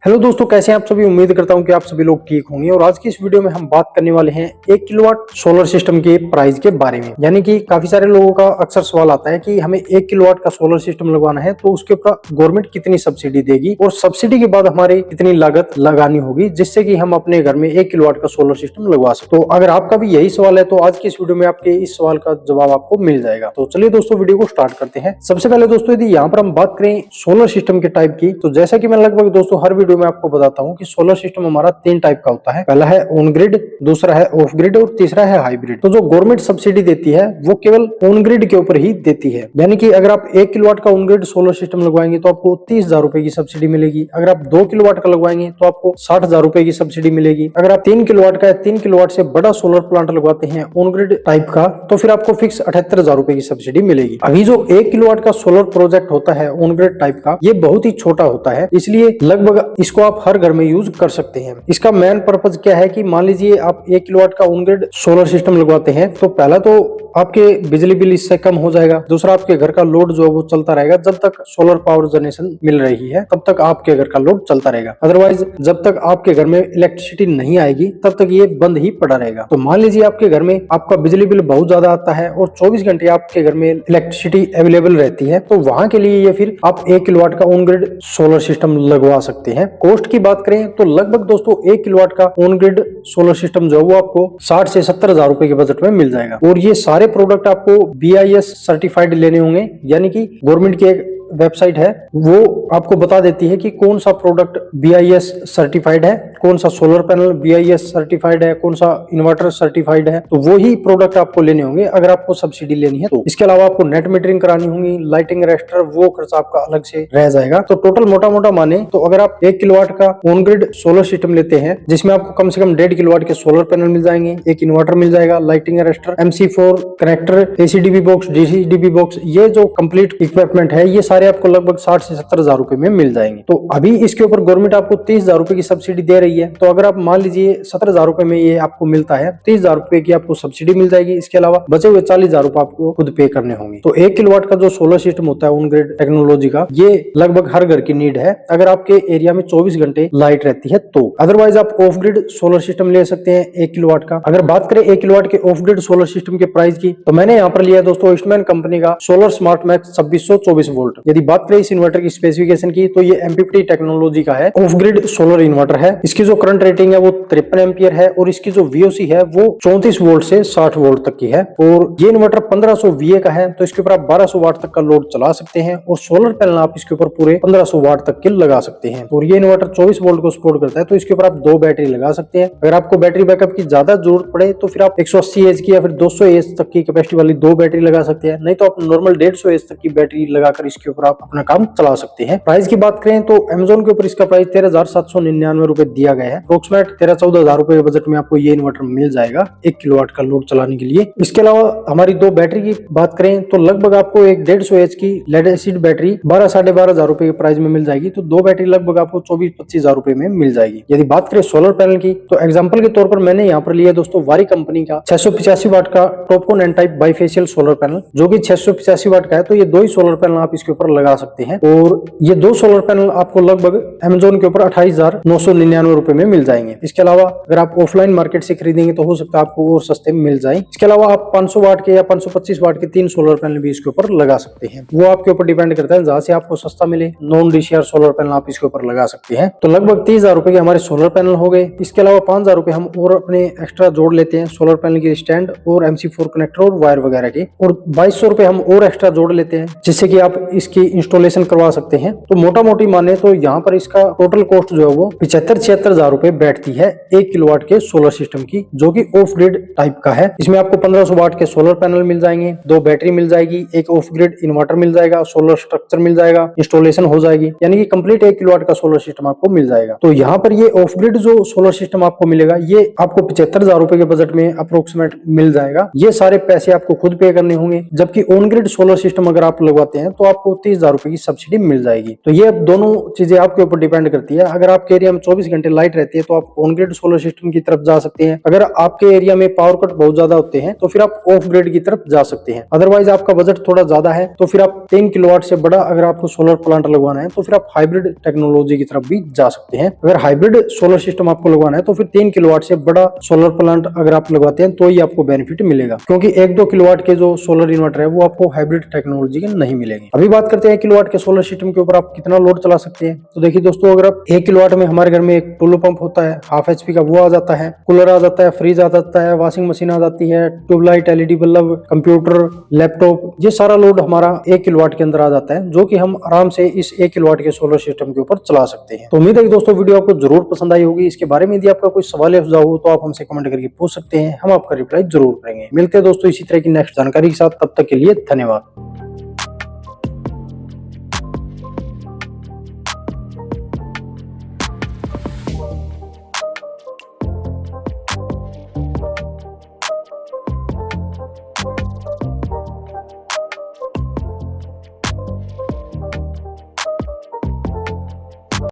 Hello दोस्तों, कैसे हैं आप सभी। उम्मीद करता हूं कि आप सभी लोग ठीक होंगे। और आज की इस वीडियो में हम बात करने वाले हैं 1 किलोवाट सोलर सिस्टम के प्राइस के बारे में। यानी कि काफी सारे लोगों का अक्सर सवाल आता है कि हमें 1 किलोवाट का सोलर सिस्टम लगवाना है तो उसके ऊपर गवर्नमेंट कितनी सब्सिडी देगी और सब्सिडी के बाद हमारे कितनी लागत लगानी होगी जिससे कि हम अपने घर में 1 किलोवाट का सोलर सिस्टम लगवा सकें। तो अगर आपका भी यही सवाल है तो आज की इस वीडियो में आपके इस सवाल का जवाब आपको मिल जाएगा। तो चलिए दोस्तों, वीडियो को स्टार्ट करते हैं। सबसे पहले दोस्तों, यदि यहाँ पर हम बात करें सोलर सिस्टम के टाइप की, तो जैसा कि मैं लगभग दोस्तों हर वीडियो में आपको बताता हूँ कि सोलर सिस्टम हमारा 3 टाइप का होता है। पहला है ऑन ग्रिड, दूसरा है ऑफ ग्रिड और तीसरा है हाइब्रिड। तो जो गवर्नमेंट सब्सिडी देती है वो केवल ऑन ग्रिड के ऊपर ही देती है। यानी कि अगर आप 1 किलोवाट का ऑन ग्रिड सोलर सिस्टम लगवाएंगे तो आपको 30,000 रुपए की सब्सिडी मिलेगी। अगर आप 2 किलोवाट का लगवाएंगे तो आपको 60,000 रुपए की सब्सिडी मिलेगी। अगर आप 3 किलोवाट का 3 किलोवाट से बड़ा सोलर प्लांट लगवाते हैं ऑन ग्रिड टाइप का तो फिर आपको फिक्स 78,000 रुपए की सब्सिडी मिलेगी। अभी जो 1 किलोवाट का सोलर प्रोजेक्ट होता है ऑन ग्रिड टाइप का, ये बहुत ही छोटा होता है, इसलिए लगभग इसको आप हर घर में यूज कर सकते हैं। इसका मेन पर्पज क्या है कि मान लीजिए आप 1 किलोवाट का ऑन ग्रिड सोलर सिस्टम लगवाते हैं तो पहला तो आपके बिजली बिल इससे कम हो जाएगा। दूसरा, आपके घर का लोड जो है वो चलता रहेगा। जब तक सोलर पावर जनरेशन मिल रही है तब तक आपके घर का लोड चलता रहेगा। अदरवाइज जब तक आपके घर में इलेक्ट्रिसिटी नहीं आएगी तब तक ये बंद ही पड़ा रहेगा। तो मान लीजिए आपके घर में आपका बिजली बिल बहुत ज्यादा आता है और 24 घंटे आपके घर में इलेक्ट्रिसिटी अवेलेबल रहती है, तो वहां के लिए ये फिर आप 1 किलोवाट का ऑन ग्रिड सोलर सिस्टम लगवा सकते हैं। कॉस्ट की बात करें तो लगभग दोस्तों 1 किलोवाट का ऑन ग्रिड सोलर सिस्टम जो है वो आपको 60 से 70,000 रुपए के बजट में मिल जाएगा। और ये सारे प्रोडक्ट आपको BIS सर्टिफाइड लेने होंगे। यानी कि गवर्नमेंट की एक वेबसाइट है वो आपको बता देती है कि कौन सा प्रोडक्ट BIS सर्टिफाइड है, कौन सा सोलर पैनल BIS सर्टिफाइड है, कौन सा इन्वर्टर सर्टिफाइड है। तो वो ही प्रोडक्ट आपको लेने होंगे अगर आपको सब्सिडी लेनी है तो। इसके अलावा आपको नेट मीटरिंग करानी होगी, लाइटिंग रेस्टर, वो खर्चा आपका अलग से रह जाएगा। तो टोटल मोटा मोटा माने तो अगर आप 1 किलोवाट का ऑन ग्रिड सोलर सिस्टम लेते हैं जिसमें आपको कम से कम 1.5 किलोवाट के सोलर पैनल मिल जाएंगे, एक इन्वर्टर मिल जाएगा, lighting arrester, MC4 connector, ACDB box, DCDB box, ये जो कंप्लीट इक्विपमेंट है ये सारे आपको लगभग 60 से 70,000 रुपए में मिल जाएंगे। तो अभी इसके ऊपर गवर्नमेंट आपको 30,000 रुपए की सब्सिडी दे रही है। तो अगर आप मान लीजिए 17,000 रुपए में ये आपको मिलता है, 30,000 रुपए की आपको सब्सिडी मिल जाएगी। इसके अलावा बचे हुए 40,000 रुपए आपको खुद पे करने होंगे। तो 1 किलोवाट का जो सोलर सिस्टम होता है ऑन ग्रिड टेक्नोलॉजी का, ये लगभग हर घर की नीड है अगर आपके एरिया में 24 घंटे लाइट रहती है तो। अदरवाइज आप ऑफ ग्रिड सोलर सिस्टम ले सकते हैं 1 किलोवाट का। अगर बात करें 1 किलोवाट के ऑफ ग्रिड सोलर सिस्टम के प्राइस की, तो मैंने यहाँ पर लिया दोस्तों ईस्टमैन कंपनी का सोलर स्मार्ट मैक्स 2624 वोल्ट। यदि बात करें इस इन्वर्टर की स्पेसिफिकेशन की तो ये MPPT टेक्नोलॉजी का है, ऑफ ग्रिड सोलर इन्वर्टर है। इसकी जो करंट रेटिंग है वो 53 एम्पियर है और इसकी जो VOC है वो 34 वोल्ट से 60 वोल्ट तक की है। और ये इन्वर्टर 1500 VA का है, तो इसके ऊपर आप 1200 वाट तक का लोड चला सकते हैं और सोलर पैनल आप इसके ऊपर पूरे 1500 वाट तक के लगा सकते हैं। और ये इन्वर्टर 24 वोल्ट को सपोर्ट करता है, तो इसके ऊपर आप 2 बैटरी लगा सकते हैं। अगर आपको बैटरी बैकअप की ज्यादा जरूरत पड़े तो फिर आप 180 एच की या फिर 200 एच तक की कैपेसिटी वाली 2 बैटरी लगा सकते हैं। नहीं तो आप नॉर्मल 150 एच तक की बैटरी लगाकर इसके ऊपर आप अपना काम चला सकते हैं। प्राइस की बात करें तो Amazon के ऊपर इसका प्राइस 13,799 रुपए दिया गया है। अप्रोक्सीमेट 13-14,000 रुपए के बजट में आपको ये इन्वर्टर मिल जाएगा 1 किलोवाट का लोड चलाने के लिए। इसके अलावा हमारी 2 बैटरी की बात करें तो लगभग आपको एक 150 एच की लेड एसिड बैटरी 12-12,500 रुपए के प्राइस में मिल जाएगी। तो 2 बैटरी लगभग आपको 24-25,000 रुपए में मिल जाएगी। यदि बात करें सोलर पैनल की तो एग्जाम्पल के तौर पर मैंने यहाँ पर लिया दोस्तों वारी कंपनी का 685 वाट का TOPCon N type bifacial solar panel, जो कि 685 वाट का है। तो ये 2 ही सोलर पैनल आप इसके ऊपर लगा सकते हैं और ये 2 सोलर पैनल आपको लगभग Amazon के ऊपर 28,999 रुपए में मिल जाएंगे। इसके अलावा अगर आप ऑफलाइन मार्केट से खरीदेंगे तो हो सकता है आपको और सस्ते में मिल जाए। इसके अलावा आप 500 वाट के या 525 वाट के 3 सोलर पैनल भी इसके ऊपर लगा सकते हैं। वो आपके ऊपर डिपेंड करता है जहां से आपको सस्ता मिले। नॉन DCR सोलर पैनल आप इसके ऊपर लगा सकते हैं। तो लगभग 30,000 रुपए के हमारे सोलर पैनल हो गए। इसके अलावा 5,000 रुपए हम और अपने एक्स्ट्रा जोड़ लेते हैं सोलर पैनल की स्टैंड और MC4 कनेक्टर और वायर वगैरह के, और 2,200 रुपए हम और एक्स्ट्रा जोड़ लेते हैं जिससे कि आप इसकी इंस्टॉलेशन करवा सकते हैं। तो मोटा मोटी माने तो यहाँ पर इसका टोटल कॉस्ट जो है वो 75-76,000 रुपए बैठती है 1 किलोवाट के सोलर सिस्टम की, जो कि ऑफ ग्रिड टाइप का है। इसमें आपको 1500 वाट के सोलर पैनल मिल जाएंगे, 2 बैटरी मिल जाएगी, एक ऑफ ग्रिड इन्वर्टर मिल जाएगा, सोलर स्ट्रक्चर मिल जाएगा, इंस्टॉलेशन हो जाएगी, यानी कि कंप्लीट 1 किलोवाट का सोलर सिस्टम आपको मिल जाएगा। तो यहाँ पर ये ऑफ ग्रिड जो सोलर सिस्टम आपको मिलेगा ये आपको 75,000 रुपए के बजट में अप्रोक्सीमेट मिल जाएगा। ये सारे पैसे आपको खुद पे करने होंगे। जबकि ऑन ग्रिड सोलर सिस्टम अगर आप लगवाते हैं तो आपको 34,000 रुपए की सब्सिडी मिल जाएगी। तो ये दोनों चीजें आपके ऊपर डिपेंड करती है। अगर आपके एरिया में 24 घंटे लाइट रहती है तो आप ऑन ग्रिड सोलर सिस्टम की तरफ जा सकते हैं। अगर आपके एरिया में पावर कट बहुत ज्यादा होते हैं तो फिर आप ऑफ ग्रिड की तरफ जा सकते हैं। अदरवाइज आपका बजट थोड़ा ज्यादा है तो फिर आप 3 किलोवाट से बड़ा अगर आपको सोलर प्लांट लगवाना है तो फिर आप हाइब्रिड टेक्नोलॉजी की तरफ भी जा सकते हैं। अगर हाइब्रिड सोलर सिस्टम आपको लगवाना है तो फिर 3 किलोवाट से बड़ा सोलर प्लांट अगर आप लगवाते हैं तो ही आपको बेनिफिट मिलेगा, क्योंकि 1-2 किलोवाट के जो सोलर इन्वर्टर है वो आपको हाइब्रिड टेक्नोलॉजी के नहीं मिलेंगे। अभी बात करते हैं 1 किलोवाट के सोलर सिस्टम के ऊपर आप कितना लोड चला सकते हैं। तो देखिए दोस्तों, अगर आप 1 किलोवाट में हमारे घर में एक टुल्लू पंप होता है, हाफ HP का, वो आ जाता है, कूलर आ जाता है, फ्रिज आ जाता है, वॉशिंग मशीन आ जाती है, tubelight, LED bulb, computer, laptop, ये सारा लोड हमारा 1 किलोवाट के अंदर आ जाता है, जो कि हम आराम से इस 1 किलोवाट के सोलर सिस्टम के ऊपर चला सकते हैं। तो उम्मीद है कि दोस्तों वीडियो आपको जरूर पसंद आई होगी। इसके बारे में यदि आपका कोई सवाल या सुझाव हो तो आप हमसे कमेंट करके पूछ सकते हैं, हम आपका रिप्लाई जरूर करेंगे। मिलते हैं दोस्तों इसी तरह की नेक्स्ट जानकारी के साथ, तब तक के लिए धन्यवाद।